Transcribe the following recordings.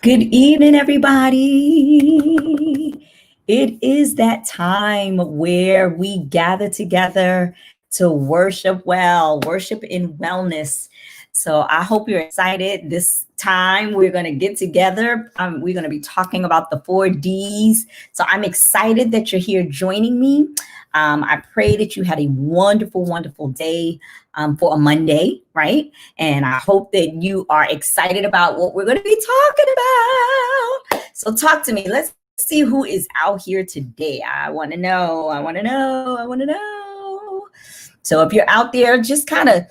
Good evening, everybody. It is that time where we gather together to worship well, worship in wellness. So I hope you're excited. This time we're going to get together. We're going to be talking about the 4Ds. So I'm excited that you're here joining me. I pray that you had a wonderful, wonderful day for a Monday, right? And I hope that you are excited about what we're going to be talking about. So talk to me. Let's see who is out here today. I want to know. I want to know. I want to know. So if you're out there, just kind of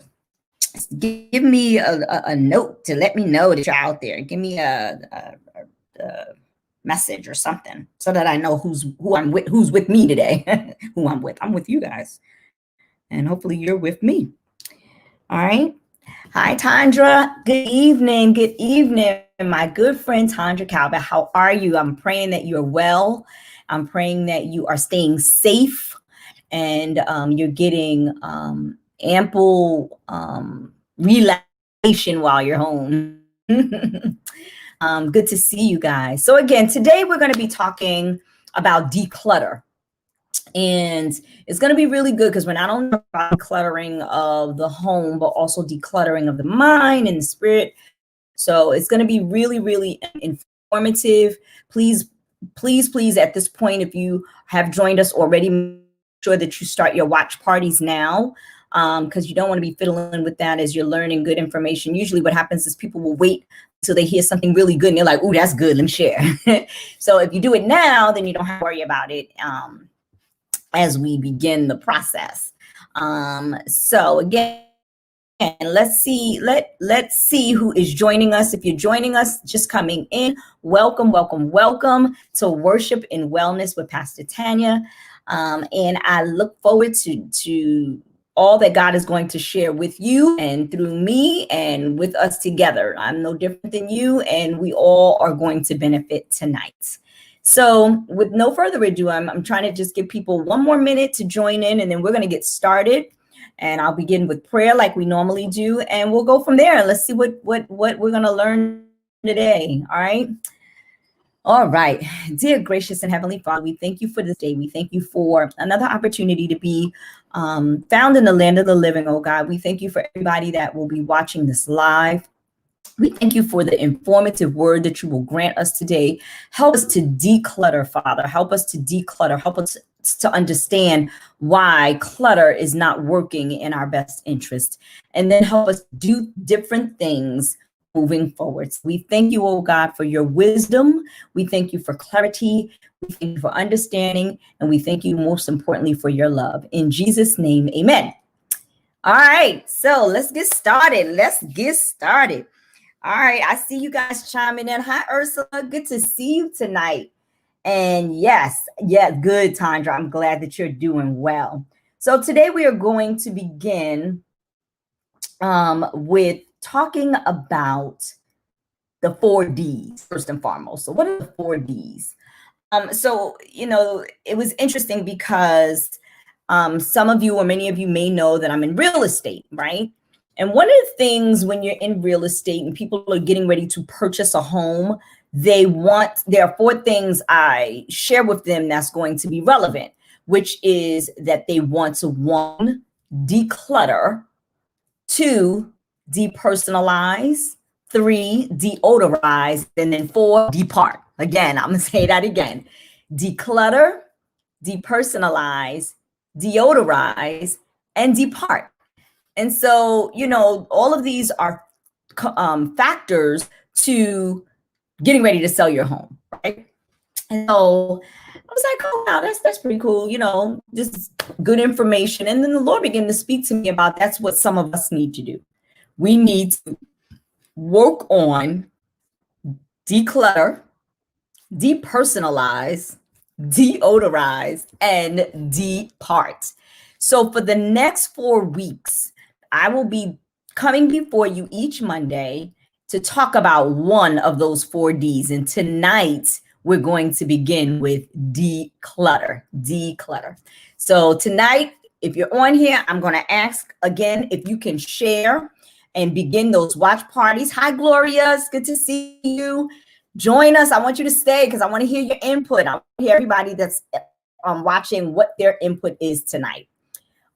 give me a note to let me know that you're out there. Give me a message or something so that I know who I'm with, who's with me today, who I'm with. I'm with you guys. And hopefully you're with me. All right. Hi, Tandra. Good evening. Good evening, my good friend, Tandra Calvert. How are you? I'm praying that you're well. I'm praying that you are staying safe and you're getting ample relaxation while you're home. Good to see you guys. So again, today we're going to be talking about declutter. And it's going to be really good because we're not only about decluttering of the home, but also decluttering of the mind and the spirit. So it's going to be really, really informative. Please, please, please, at this point, if you have joined us already, make sure that you start your watch parties now, because you don't want to be fiddling with that as you're learning good information. Usually what happens is people will wait until they hear something really good and they're like, "Ooh, that's good, let me share." So if you do it now, then you don't have to worry about it as we begin the process. So again, let's see who is joining us. If you're joining us, just coming in, welcome, welcome, welcome to Worship in Wellness with Pastor Tanya. And I look forward to all that God is going to share with you and through me and with us together. I'm no different than you, and we all are going to benefit tonight. So with no further ado, I'm trying to just give people one more minute to join in, and then we're going to get started. And I'll begin with prayer like we normally do, and we'll go from there. Let's see what we're going to learn today. All right. All right. Dear gracious and heavenly Father, we thank you for this day. We thank you for another opportunity to be found in the land of the living, oh God. We thank you for everybody that will be watching this live. We thank you for the informative word that you will grant us today. Help us to declutter, Father. Help us to declutter. Help us to understand why clutter is not working in our best interest. And then help us do different things moving forward. So we thank you, oh God, for your wisdom. We thank you for clarity. We thank you for understanding. And we thank you most importantly for your love. In Jesus' name, amen. All right, so let's get started. All right, I see you guys chiming in. Hi, Ursula. Good to see you tonight. And yes, good, Tandra. I'm glad that you're doing well. So today we are going to begin with talking about the 4Ds, first and foremost. So what are the 4Ds? So, it was interesting because some of you or many of you may know that I'm in real estate, right? And one of the things when you're in real estate and people are getting ready to purchase a home, there are 4 things I share with them that's going to be relevant, which is that they want to 1, declutter, 2, depersonalize, 3, deodorize, and then 4, depart. Again, I'm going to say that again. Declutter, depersonalize, deodorize, and depart. And so, all of these are factors to getting ready to sell your home, right? And so I was like, oh, wow, that's pretty cool. Just good information. And then the Lord began to speak to me about that's what some of us need to do. We need to work on declutter, depersonalize, deodorize, and depart. So for the next 4 weeks, I will be coming before you each Monday to talk about one of those 4Ds. And tonight, we're going to begin with declutter. So tonight, if you're on here, I'm going to ask again if you can share and begin those watch parties. Hi, Gloria. It's good to see you. Join us. I want you to stay because I want to hear your input. I want to hear everybody that's watching what their input is tonight.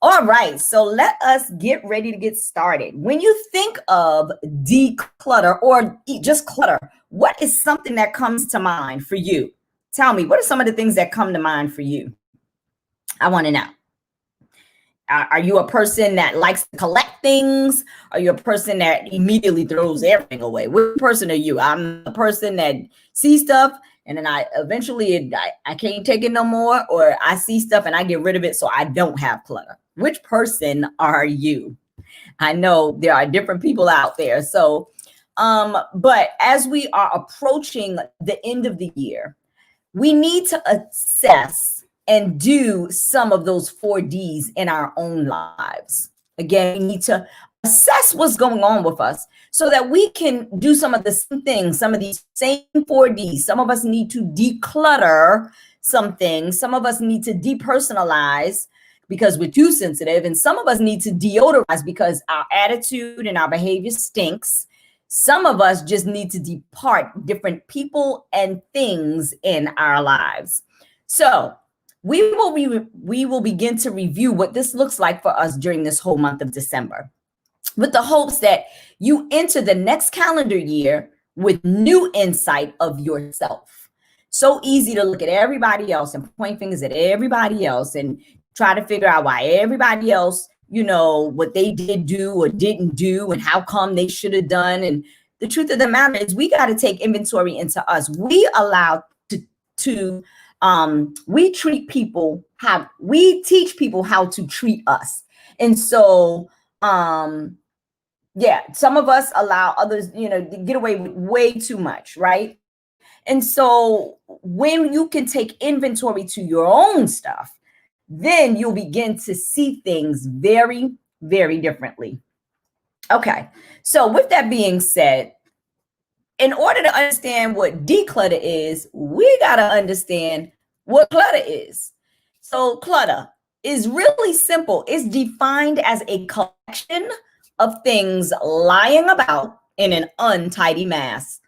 All right, so let us get ready to get started. When you think of declutter or just clutter, what is something that comes to mind for you? Tell me, what are some of the things that come to mind for you? I want to know. Are you a person that likes to collect things? Are you a person that immediately throws everything away? What person are you? I'm a person that sees stuff and then I eventually I can't take it no more, or I see stuff and I get rid of it so I don't have clutter. Which person are you? I know there are different people out there. So, but as we are approaching the end of the year, we need to assess and do some of those 4Ds in our own lives. Again, we need to assess what's going on with us so that we can do some of the same things, some of these same 4Ds. Some of us need to declutter some things. Some of us need to depersonalize because we're too sensitive. And some of us need to deodorize because our attitude and our behavior stinks. Some of us just need to depart different people and things in our lives. So we will begin to review what this looks like for us during this whole month of December, with the hopes that you enter the next calendar year with new insight of yourself. So easy to look at everybody else and point fingers at everybody else and try to figure out why everybody else, you know, what they did do or didn't do and how come they should have done. And the truth of the matter is we got to take inventory into us. We allow we teach people how to treat us. And so, yeah, some of us allow others, you know, to get away with way too much, right? And so when you can take inventory to your own stuff, then you'll begin to see things very, very differently. Okay, so with that being said, in order to understand what declutter is, we got to understand what clutter is. So clutter is really simple. It's defined as a collection of things lying about in an untidy mass.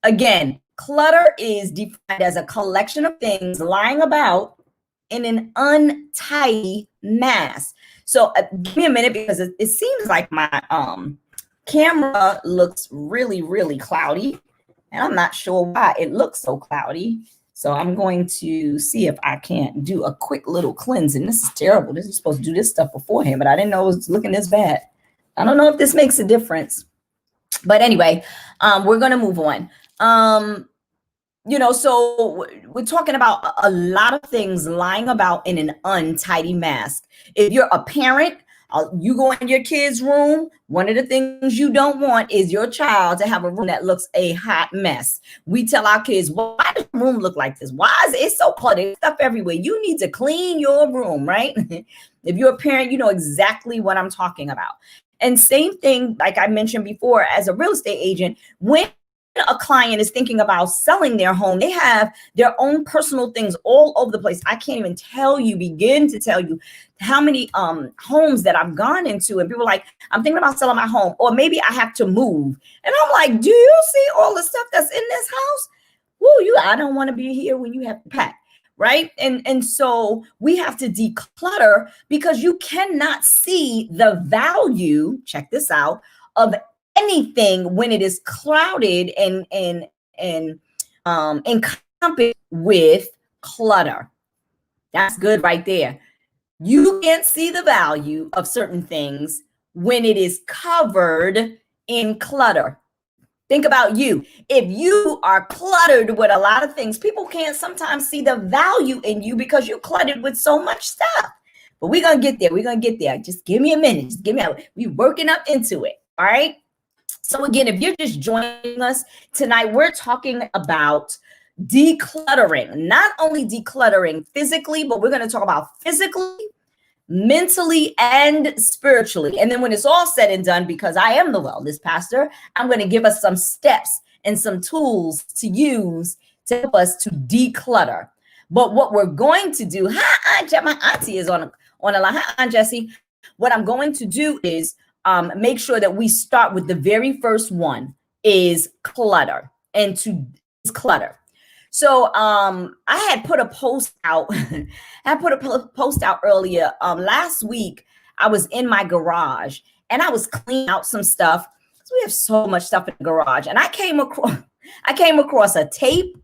Again, clutter is defined as a collection of things lying about in an untidy mass. So give me a minute because it seems like my camera looks really, really cloudy, and I'm not sure why it looks so cloudy. So I'm going to see if I can't do a quick little cleansing. This is terrible. This is supposed to do this stuff beforehand, but I didn't know it was looking this bad. I don't know if this makes a difference. But anyway, we're going to move on. You know, so we're talking about a lot of things lying about in an untidy mass. If you're a parent, you go in your kid's room, one of the things you don't want is your child to have a room that looks a hot mess. We tell our kids, why does the room look like this? Why is it so cluttered? Stuff everywhere. You need to clean your room, right? If you're a parent, you know exactly what I'm talking about. And same thing, like I mentioned before, as a real estate agent, when a client is thinking about selling their home, they have their own personal things all over the place. I can't even begin to tell you how many homes that I've gone into, and people are like, I'm thinking about selling my home, or maybe I have to move. And I'm like, do you see all the stuff that's in this house? Woo, I don't want to be here when you have to pack, right? And so we have to declutter because you cannot see the value, check this out, of anything when it is clouded and encompassed with clutter. That's good right there. You can't see the value of certain things when it is covered in clutter. Think about you. If you are cluttered with a lot of things, people can't sometimes see the value in you because you're cluttered with so much stuff. But we're going to get there. We're going to get there. Just give me a minute. Just give me a, we're working up into it. All right. So again, if you're just joining us tonight, we're talking about decluttering, not only decluttering physically, but we're going to talk about physically, mentally, and spiritually. And then when it's all said and done, because I am the wellness pastor, I'm going to give us some steps and some tools to use to help us to declutter. But what we're going to do, my auntie is on the line. Hi, Aunt Jessie. What I'm going to do is make sure that we start with the very first one is clutter. And to clutter. So I had put a post out. I put a post out earlier. Last week, I was in my garage and I was cleaning out some stuff. So we have so much stuff in the garage. And I came across a tape.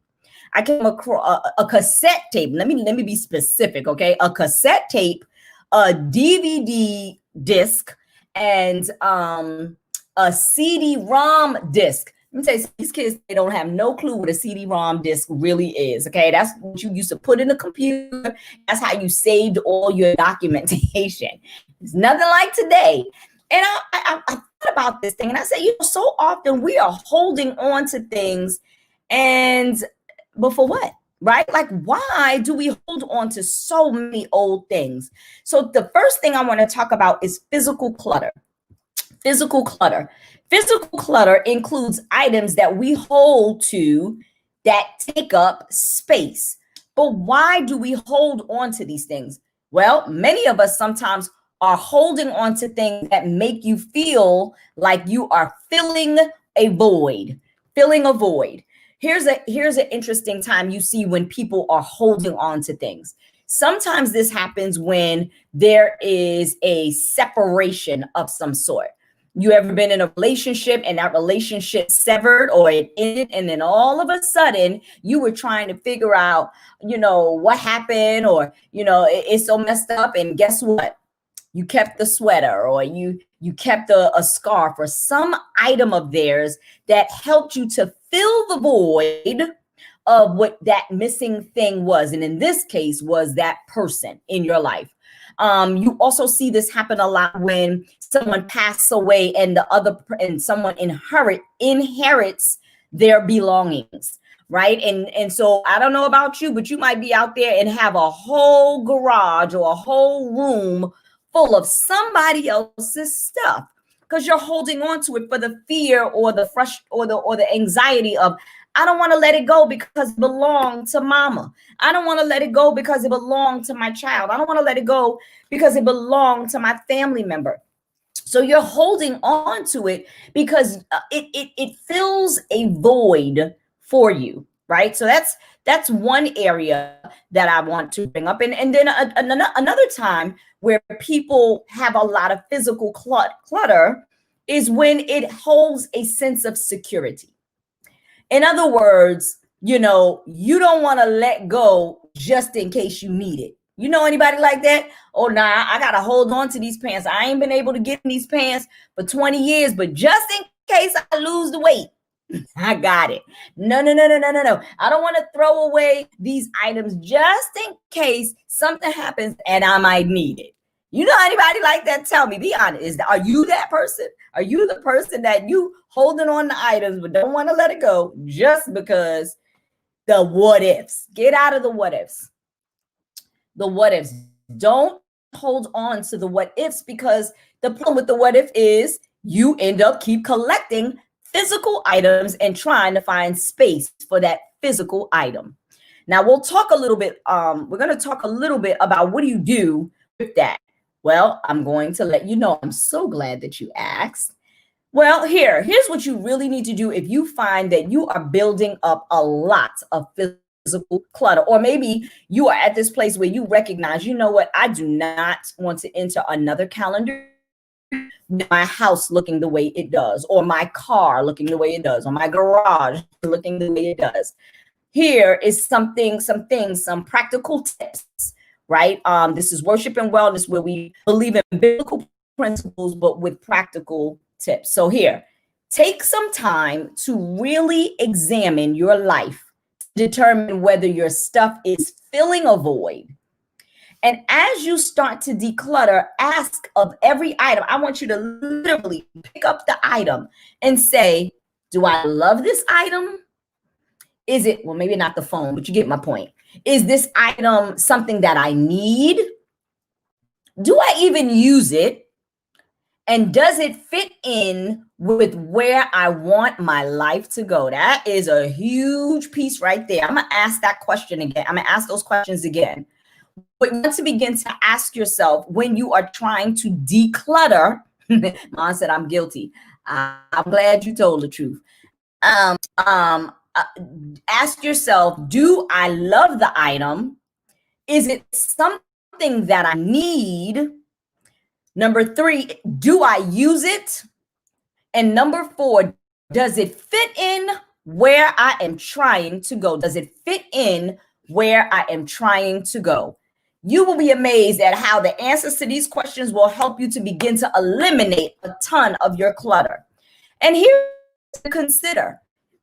I came across a cassette tape. Let me be specific, okay? A cassette tape, a DVD disc, and a CD-ROM disc. Let me tell you, these kids, they don't have no clue what a CD-ROM disc really is, okay? That's what you used to put in the computer. That's how you saved all your documentation. It's nothing like today. And I thought about this thing, and I said, so often we are holding on to things, but for what, right? Like, why do we hold on to so many old things? So the first thing I want to talk about is physical clutter. Physical clutter. Physical clutter includes items that we hold to that take up space. But why do we hold on to these things? Well, many of us sometimes are holding on to things that make you feel like you are filling a void. Here's an interesting time you see when people are holding on to things. Sometimes this happens when there is a separation of some sort. You ever been in a relationship and that relationship severed or it ended, and then all of a sudden you were trying to figure out, what happened, or, it's so messed up, and guess what? You kept the sweater, or you kept a scarf or some item of theirs that helped you to fill the void of what that missing thing was. And in this case was that person in your life. You also see this happen a lot when someone passes away and someone inherits their belongings, right? And so I don't know about you, but you might be out there and have a whole garage or a whole room full of somebody else's stuff because you're holding on to it for the fear or the or the anxiety of, I don't want to let it go because it belonged to mama. I don't want to let it go because it belonged to my child. I don't want to let it go because it belonged to my family member. So you're holding on to it because it fills a void for you, right? So that's one area that I want to bring up. And then another time where people have a lot of physical clutter is when it holds a sense of security. In other words, you don't want to let go just in case you need it. You know anybody like that? Oh, nah, I got to hold on to these pants. I ain't been able to get in these pants for 20 years, but just in case I lose the weight, I got it. No. I don't want to throw away these items just in case something happens and I might need it. You know anybody like that? Tell me, be honest. Are you that person? Are you the person that you holding on to items but don't want to let it go just because the what ifs? Get out of the what ifs. The what ifs. Don't hold on to the what ifs, because the problem with the what if is you end up keep collecting physical items and trying to find space for that physical item. Now we'll talk a little bit. We're going to talk a little bit about what do you do with that. Well, I'm going to let you know. I'm so glad that you asked. Well, here's what you really need to do if you find that you are building up a lot of physical clutter, or maybe you are at this place where you recognize, you know what, I do not want to enter another calendar my house looking the way it does, or my car looking the way it does, or my garage looking the way it does. Here is some practical tips, right? This is Worship and Wellness, where we believe in biblical principles, but with practical tips. So here, take some time to really examine your life, determine whether your stuff is filling a void. And as you start to declutter, ask of every item. I want you to literally pick up the item and say, do I love this item? Is it, well, maybe not the phone, but you get my point. Is this item something that I need? Do I even use it? And does it fit in with where I want my life to go? That is a huge piece right there. I'm going to ask that question again. I'm going to ask those questions again. But you want to begin to ask yourself when you are trying to declutter. Mom said, I'm guilty. I'm glad you told the truth. ask yourself, do I love the item? Is it something that I need? Number 3, do I use it? And number 4, does it fit in where I am trying to go? Does it fit in where I am trying to go? You will be amazed at how the answers to these questions will help you to begin to eliminate a ton of your clutter. And here's to consider.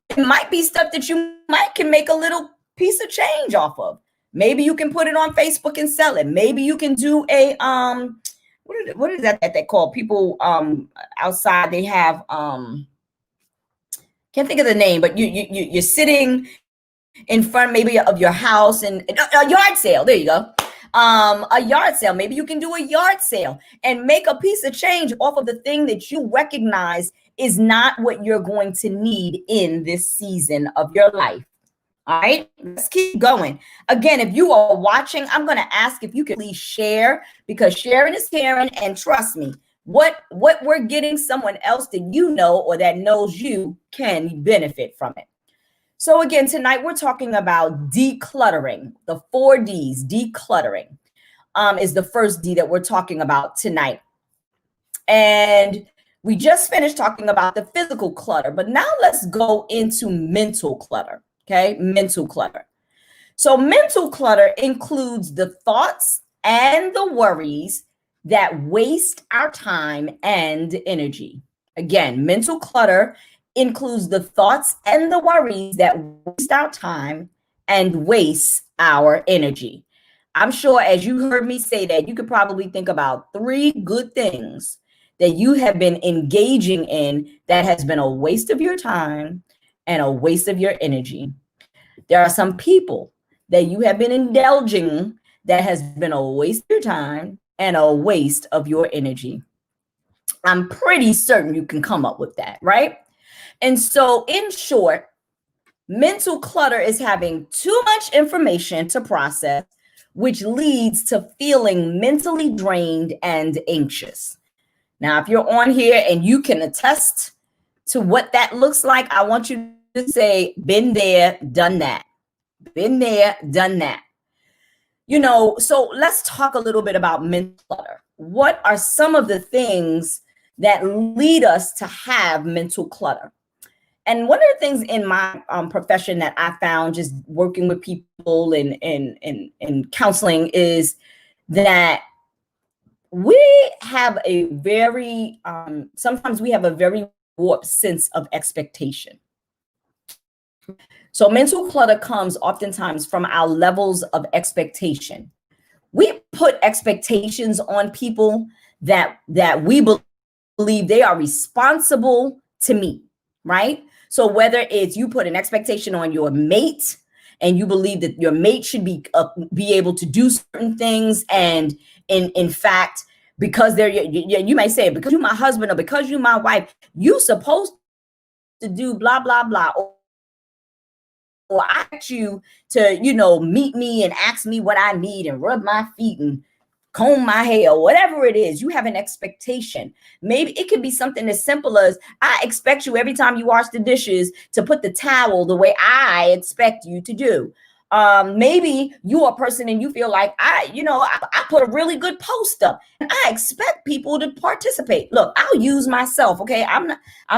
It might be stuff that you can make a little piece of change off of. Maybe you can put it on Facebook and sell it. Maybe you can do a what is that they call people outside? They have can't think of the name, but you're sitting in front maybe of your house and a yard sale. There you go. A yard sale. Maybe you can do a yard sale and make a piece of change off of the thing that you recognize is not what you're going to need in this season of your life. All right, let's keep going. Again, if you are watching, I'm going to ask if you could please share, because sharing is caring. And trust me, what we're getting, someone else that you know or that knows you can benefit from it. So again, tonight we're talking about decluttering, the 4D's. Decluttering is the first D that we're talking about tonight. And we just finished talking about the physical clutter, but now let's go into mental clutter. Okay, mental clutter. So mental clutter includes the thoughts and the worries that waste our time and energy. Again, mental clutter includes the thoughts and the worries that waste our time and waste our energy. I'm sure as you heard me say that, you could probably think about 3 good things that you have been engaging in that has been a waste of your time and a waste of your energy. There are some people that you have been indulging that has been a waste of your time and a waste of your energy. I'm pretty certain you can come up with that, right? And so in short, mental clutter is having too much information to process, which leads to feeling mentally drained and anxious. Now, if you're on here and you can attest to what that looks like, I want you to say, been there, done that. Been there, done that. You know, so let's talk a little bit about mental clutter. What are some of the things that lead us to have mental clutter? And one of the things in my profession that I found just working with people and counseling is that we have a very, sometimes we have a very warped sense of expectation. So mental clutter comes oftentimes from our levels of expectation. We put expectations on people that we believe they are responsible to meet, right? So whether it's you put an expectation on your mate and you believe that your mate should be able to do certain things, and in fact, because they're you may say, because you're my husband or because you're my wife, you supposed to do blah blah blah, or I ask you to, you know, meet me and ask me what I need and rub my feet and comb my hair, or whatever it is. You have an expectation. Maybe it could be something as simple as, I expect you every time you wash the dishes to put the towel the way I expect you to do. Maybe you're a person and you feel like I put a really good post up and I expect people to participate. Look, I'll use myself. Okay. I'm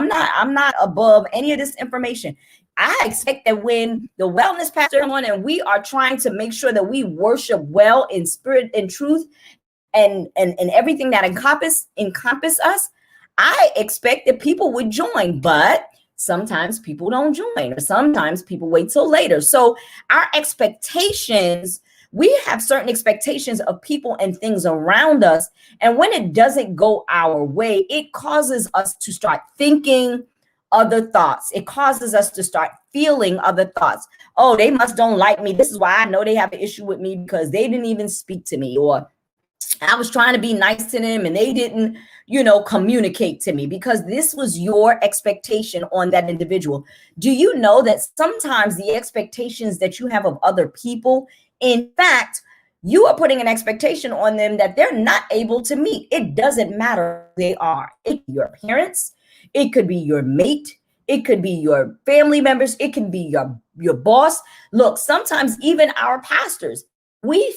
not above any of this information. I expect that when the wellness pastor on and we are trying to make sure that we worship well in spirit and truth and everything that encompass us, I expect that people would join, but sometimes people don't join, or sometimes people wait till later. So our expectations, we have certain expectations of people and things around us. And when it doesn't go our way, it causes us to start thinking other thoughts. It causes us to start feeling other thoughts. Oh, they must don't like me. This is why I know they have an issue with me, because they didn't even speak to me, or I was trying to be nice to them and they didn't, communicate to me, because this was your expectation on that individual. Do you know that sometimes the expectations that you have of other people, in fact, you are putting an expectation on them that they're not able to meet? It doesn't matter who they are. It could be your parents. It could be your mate. It could be your family members. It can be your boss. Look, sometimes even our pastors, we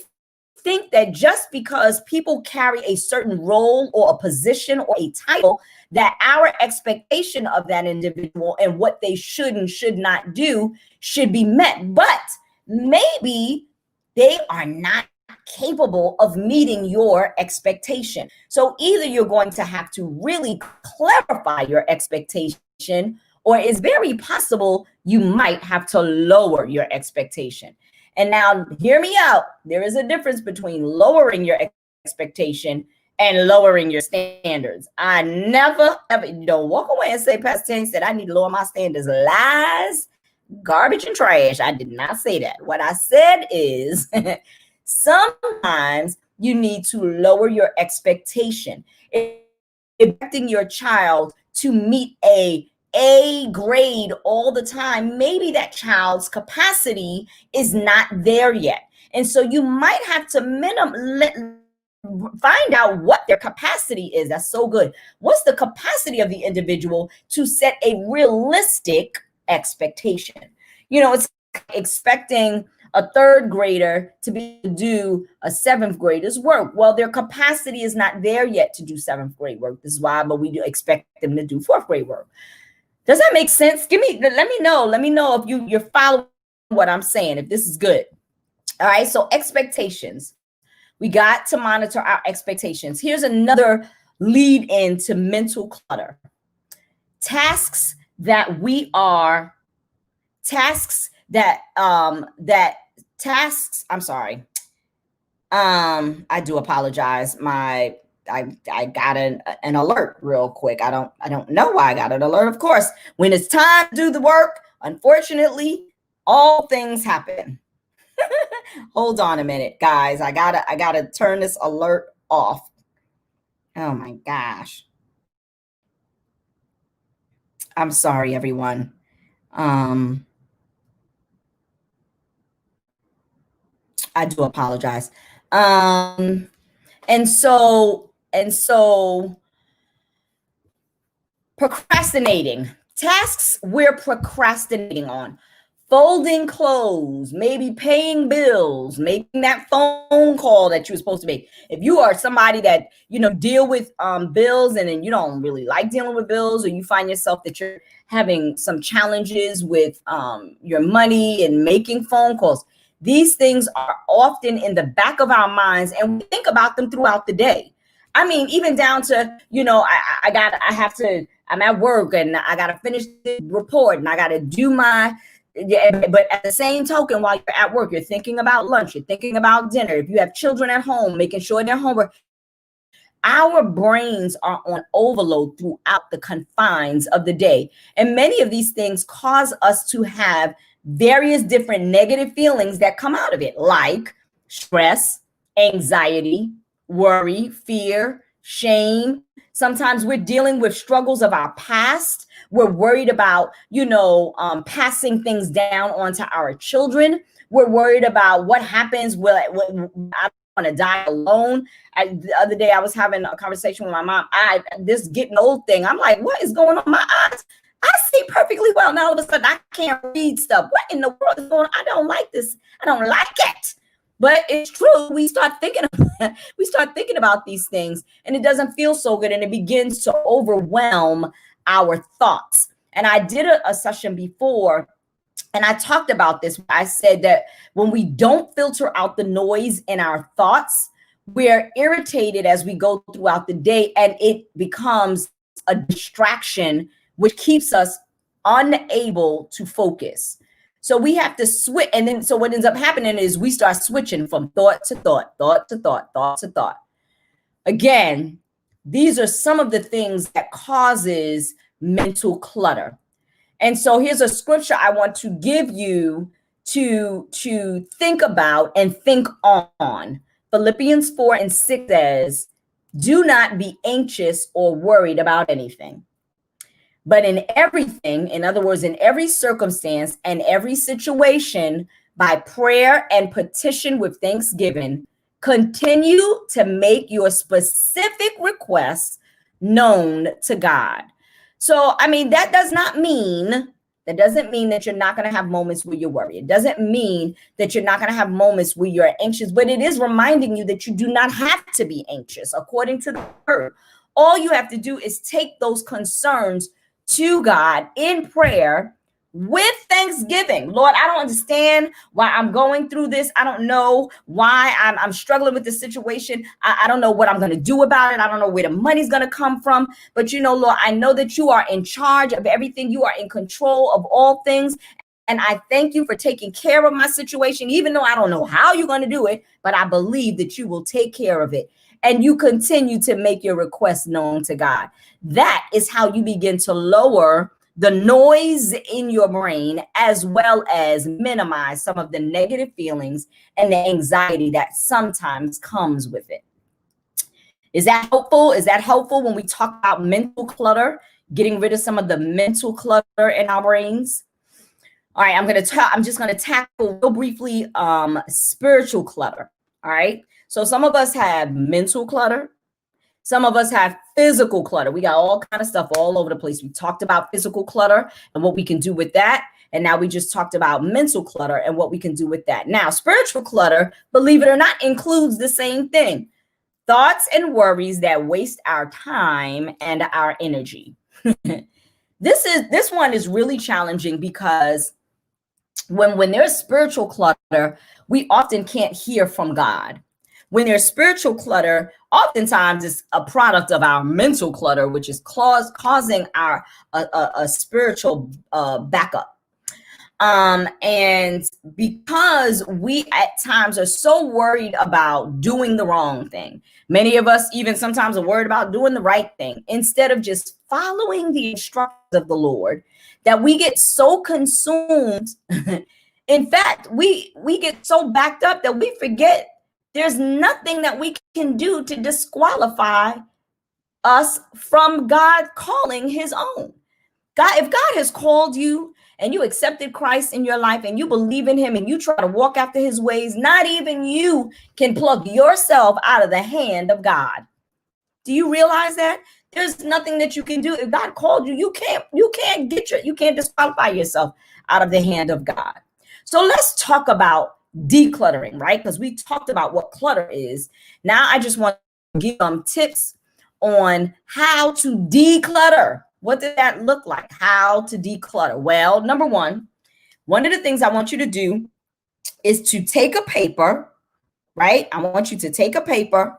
think that just because people carry a certain role or a position or a title, that our expectation of that individual and what they should and should not do should be met. But maybe they are not capable of meeting your expectation. So either you're going to have to really clarify your expectation, or it's very possible you might have to lower your expectation. And now hear me out. There is a difference between lowering your expectation and lowering your standards. I never, ever, don't walk away and say, Pastor Tank said, I need to lower my standards. Lies, garbage, and trash. I did not say that. What I said is sometimes you need to lower your expectation. Expecting your child to meet a grade all the time, maybe that child's capacity is not there yet. And so you might have to find out what their capacity is. That's so good. What's the capacity of the individual to set a realistic expectation? It's expecting a third grader to be able to do a seventh grader's work. Well, their capacity is not there yet to do seventh grade work. This is why, but we do expect them to do fourth grade work. Does that make sense? Let me know if you're following what I'm saying, if this is good. All right. So expectations. We got to monitor our expectations. Here's another lead into mental clutter. I do apologize. I got an alert real quick. I don't know why I got an alert. Of course, when it's time to do the work, unfortunately, all things happen. Hold on a minute, guys. I gotta turn this alert off. Oh my gosh. I'm sorry, everyone. I do apologize. And so procrastinating. Tasks we're procrastinating on. Folding clothes, maybe paying bills, making that phone call that you were supposed to make. If you are somebody that, deal with bills and then you don't really like dealing with bills, or you find yourself that you're having some challenges with your money and making phone calls, these things are often in the back of our minds and we think about them throughout the day. I mean, even down to, I'm at work and I got to finish the report and I got to do my. Yeah, but at the same token, while you're at work, you're thinking about lunch, you're thinking about dinner. If you have children at home, making sure their homework. Our brains are on overload throughout the confines of the day. And many of these things cause us to have various different negative feelings that come out of it, like stress, anxiety, worry, fear, shame. Sometimes we're dealing with struggles of our past. We're worried about, passing things down onto our children. We're worried about what happens when I want to die alone. The other day I was having a conversation with my mom. This getting old thing. I'm like, what is going on? My eyes, I see perfectly well. Now all of a sudden I can't read stuff. What in the world is going on? I don't like this. I don't like it. But it's true. We start thinking about these things and it doesn't feel so good. And it begins to overwhelm our thoughts. And I did a session before and I talked about this. I said that when we don't filter out the noise in our thoughts, we're irritated as we go throughout the day and it becomes a distraction, which keeps us unable to focus. So we have to switch. And then, so what ends up happening is we start switching from thought to thought, thought to thought, thought to thought. Again, these are some of the things that causes mental clutter. And so here's a scripture I want to give you to think about and think on. Philippians 4:6 says, do not be anxious or worried about anything. But in everything, in other words, in every circumstance and every situation, by prayer and petition with thanksgiving, continue to make your specific requests known to God. So, I mean, that doesn't mean that you're not going to have moments where you worry. It doesn't mean that you're not going to have moments where you're anxious, but it is reminding you that you do not have to be anxious. According to the word, all you have to do is take those concerns to God in prayer with thanksgiving. Lord, I don't understand why I'm going through this. I don't know why I'm struggling with the situation. I don't know what I'm going to do about it. I don't know where the money's going to come from. But Lord, I know that you are in charge of everything. You are in control of all things. And I thank you for taking care of my situation, even though I don't know how you're going to do it, but I believe that you will take care of it. And you continue to make your requests known to God. That is how you begin to lower the noise in your brain, as well as minimize some of the negative feelings and the anxiety that sometimes comes with it. Is that helpful? Is that helpful when we talk about mental clutter, getting rid of some of the mental clutter in our brains? All right, I'm just going to tackle real briefly spiritual clutter. All right. So some of us have mental clutter. Some of us have physical clutter. We got all kind of stuff all over the place. We talked about physical clutter and what we can do with that. And now we just talked about mental clutter and what we can do with that. Now, spiritual clutter, believe it or not, includes the same thing. Thoughts and worries that waste our time and our energy. This one is really challenging because when there's spiritual clutter, we often can't hear from God. When there's spiritual clutter, oftentimes it's a product of our mental clutter, which is causing our a spiritual backup. And because we at times are so worried about doing the wrong thing, many of us even sometimes are worried about doing the right thing instead of just following the instructions of the Lord, that we get so consumed. In fact, we get so backed up that we forget there's nothing that we can do to disqualify us from God calling his own. God, if God has called you and you accepted Christ in your life and you believe in him and you try to walk after his ways, not even you can pluck yourself out of the hand of God. Do you realize that? There's nothing that you can do. If God called you, you can't disqualify yourself out of the hand of God. So let's talk about decluttering, right? Because we talked about what clutter is. Now I just want to give some tips on how to declutter. What does that look like? How to declutter? Well, number one of the things I want you to do is to take a paper, right? I want you to take a paper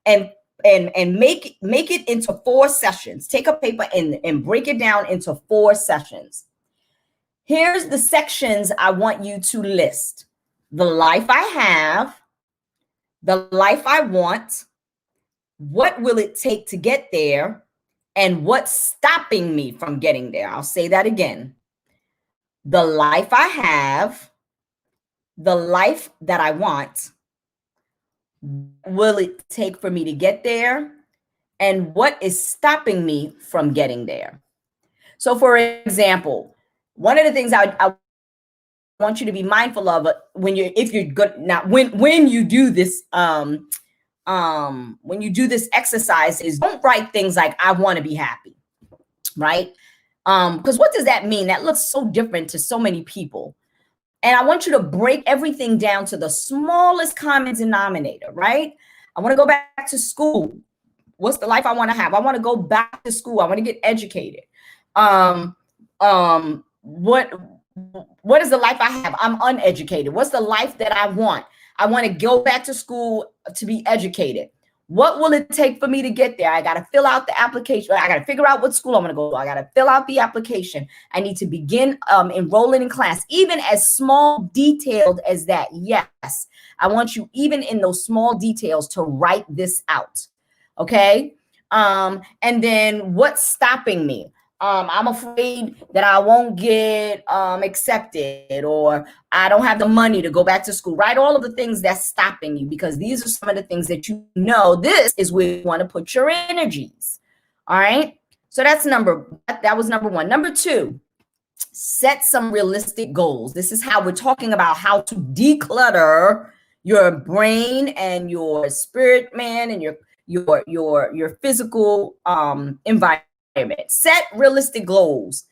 and make it into 4 sessions. Take a paper and break it down into 4 sessions. Here's the sections I want you to list. The life I have, the life I want, what will it take to get there, and what's stopping me from getting there. I'll say that again. The life I have, the life that I want, what will it take for me to get there, and what is stopping me from getting there. So for example, one of the things I want you to be mindful of when you do this exercise is don't write things like I want to be happy, right? Because what does that mean? That looks so different to so many people. And I want you to break everything down to the smallest common denominator, right? I want to go back to school. What's the life I want to have? I want to go back to school. I want to get educated. What is the life I have? I'm uneducated. What's the life that I want? I want to go back to school to be educated. What will it take for me to get there? I got to fill out the application. I got to figure out what school I'm going to go to. I got to fill out the application. I need to begin enrolling in class, even as small detailed as that. Yes, I want you, even in those small details, to write this out. Okay. And then what's stopping me? I'm afraid that I won't get accepted, or I don't have the money to go back to school, right? All of the things that's stopping you, because these are some of the things that this is where you want to put your energies. All right. So that was number 1. Number 2, set some realistic goals. This is how we're talking about how to declutter your brain and your spirit, man, and your physical environment. Set realistic goals.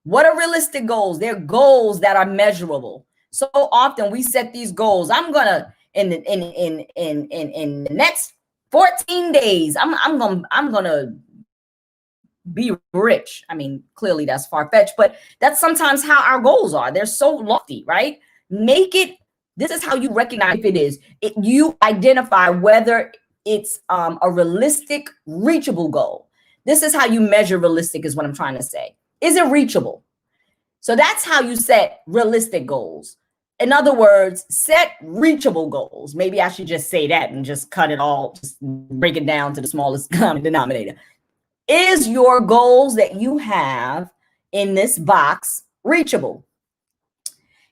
What are realistic goals? They're goals that are measurable. So often we set these goals. I'm gonna in the next 14 days, I'm gonna be rich. I mean, clearly that's far-fetched, but that's sometimes how our goals are. They're so lofty, right? Make it, this is how you recognize if it is. You identify whether it's a realistic, reachable goal. This is how you measure realistic is what I'm trying to say. Is it reachable? So that's how you set realistic goals. In other words, set reachable goals. Maybe I should just say that and just cut it all, just break it down to the smallest common denominator. Is your goals that you have in this box reachable?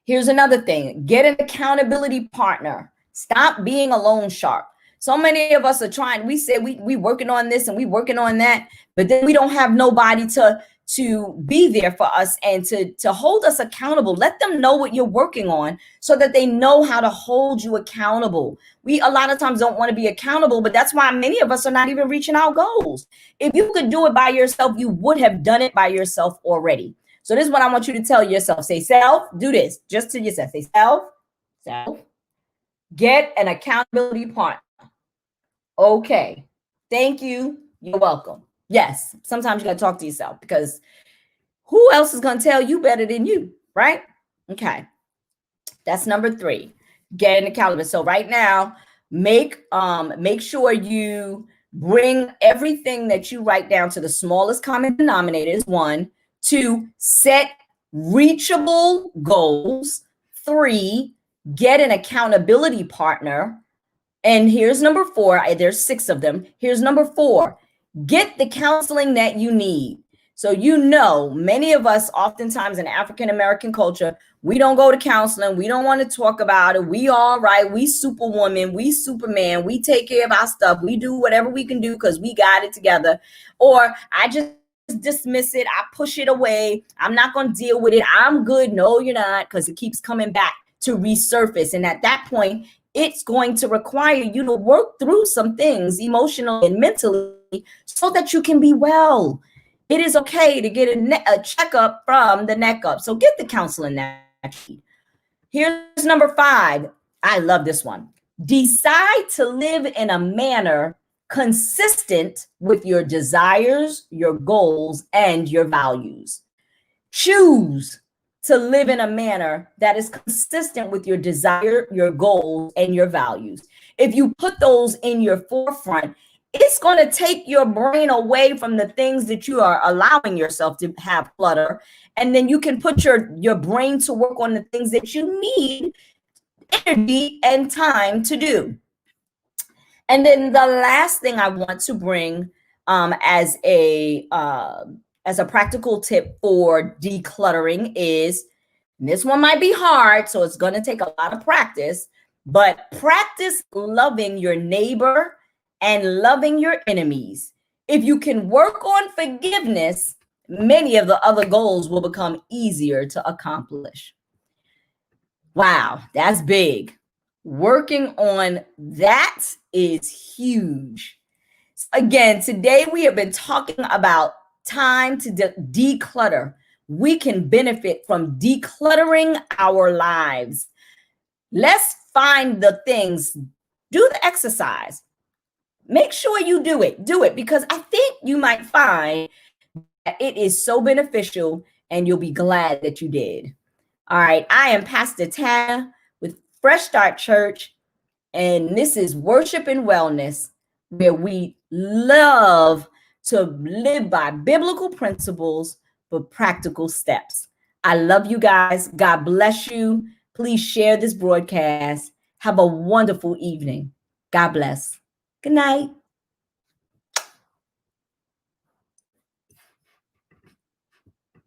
Here's another thing. Get an accountability partner. Stop being a loan shark. So many of us are trying, we say we working on this and we working on that, but then we don't have nobody to be there for us and to hold us accountable. Let them know what you're working on so that they know how to hold you accountable. We a lot of times don't want to be accountable, but that's why many of us are not even reaching our goals. If you could do it by yourself, you would have done it by yourself already. So this is what I want you to tell yourself. Say, self, do this just to yourself. Say, self, get an accountability partner. Okay. Thank you. You're welcome. Yes. Sometimes you got to talk to yourself because who else is going to tell you better than you, right? Okay. That's number 3. Get an accountability. So right now, make sure you bring everything that you write down to the smallest common denominator is 1. 2, set reachable goals. 3, get an accountability partner. And here's number 4. There's 6 of them. Here's number 4. Get the counseling that you need. So, many of us oftentimes in African-American culture, we don't go to counseling. We don't want to talk about it. We all right. We superwoman. We superman. We take care of our stuff. We do whatever we can do because we got it together. Or I just dismiss it. I push it away. I'm not going to deal with it. I'm good. No, you're not, because it keeps coming back to resurface. And at that point, it's going to require you to work through some things emotionally and mentally so that you can be well. It is okay to get a checkup from the neck up. So get the counseling that you need. Here's number 5. I love this one. Decide to live in a manner consistent with your desires, your goals, and your values. Choose to live in a manner that is consistent with your desire, your goals, and your values. If you put those in your forefront, it's going to take your brain away from the things that you are allowing yourself to have clutter. And then you can put your brain to work on the things that you need energy and time to do. And then the last thing I want to bring as a practical tip for decluttering is, this one might be hard, so it's going to take a lot of practice, but practice loving your neighbor and loving your enemies. If you can work on forgiveness, many of the other goals will become easier to accomplish. Wow, that's big. Working on that is huge. Again, today we have been talking about time to declutter. We can benefit from decluttering our lives. Let's find the things, do the exercise. Make sure you do it because I think you might find that it is so beneficial and you'll be glad that you did. All right, I am Pastor Tana with Fresh Start Church, and this is Worship and Wellness, where we love to live by biblical principles for practical steps. I love you guys. God bless you. Please share this broadcast. Have a wonderful evening. God bless. Good night.